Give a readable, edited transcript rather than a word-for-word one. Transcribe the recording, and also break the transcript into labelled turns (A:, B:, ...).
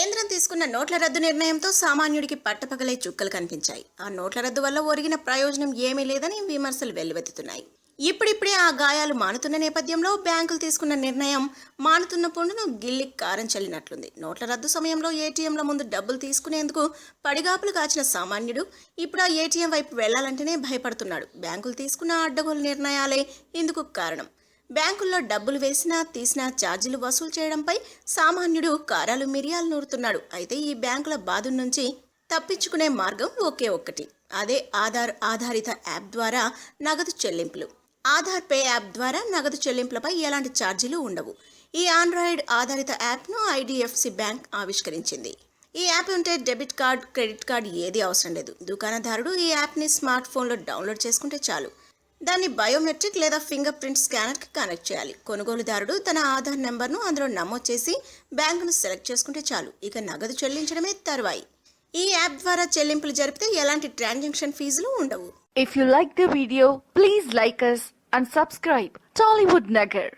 A: కేంద్రం తీసుకున్న నోట్ల రద్దు నిర్ణయంతో సామాన్యుడికి పట్టపగలే చుక్కలు కనిపించాయి. ఆ నోట్ల రద్దు వల్ల ఒరిగిన ప్రయోజనం ఏమీ లేదని విమర్శలు వెల్లువెత్తుతున్నాయి. ఇప్పుడిప్పుడే ఆ గాయాలు మానుతున్న నేపథ్యంలో బ్యాంకులు తీసుకున్న నిర్ణయం మానుతున్న పుండును గిల్లి కారం చల్లినట్లుంది. నోట్ల రద్దు సమయంలో ఏటీఎంల ముందు డబ్బులు తీసుకునేందుకు పడిగాపులు కాచిన సామాన్యుడు ఇప్పుడు ఆ ఏటీఎం వైపు వెళ్లాలంటేనే భయపడుతున్నాడు. బ్యాంకులు తీసుకున్న అడ్డగోలు నిర్ణయాలే ఇందుకు కారణం. బ్యాంకుల్లో డబ్బులు వేసినా తీసినా ఛార్జీలు వసూలు చేయడంపై సామాన్యుడు కారాలు మిరియాలు నూరుతున్నాడు. అయితే ఈ బ్యాంకుల బాధ నుంచి తప్పించుకునే మార్గం ఒకే ఒక్కటి. అదే ఆధార్ ఆధారిత యాప్ ద్వారా నగదు చెల్లింపులు. ఆధార్ పే యాప్ ద్వారా నగదు చెల్లింపులపై ఎలాంటి ఛార్జీలు ఉండవు. ఈ ఆండ్రాయిడ్ ఆధారిత యాప్ను ఐడిఎఫ్సి బ్యాంక్ ఆవిష్కరించింది. ఈ యాప్ ఉంటే డెబిట్ కార్డ్, క్రెడిట్ కార్డ్ ఏది అవసరం లేదు. దుకాణదారుడు ఈ యాప్ని స్మార్ట్ ఫోన్లో డౌన్లోడ్ చేసుకుంటే చాలు. దాన్ని బయోమెట్రిక్ లేదా ఫింగర్ ప్రింట్ స్కానర్కి కనెక్ట్ చేయాలి. కొనుగోలుదారుడు తన ఆధార్ నెంబర్ను అందులో నమోదు చేసి బ్యాంకును సెలెక్ట్ చేసుకుంటే చాలు. ఇక నగదు చెల్లించడమే తర్వాయి. ఈ యాప్ ద్వారా చెల్లింపులు జరిపితే ఎలాంటి ట్రాన్సాక్షన్ ఫీజులు ఉండవు.
B: If you like the video, please like us and subscribe Tollywood Nagar.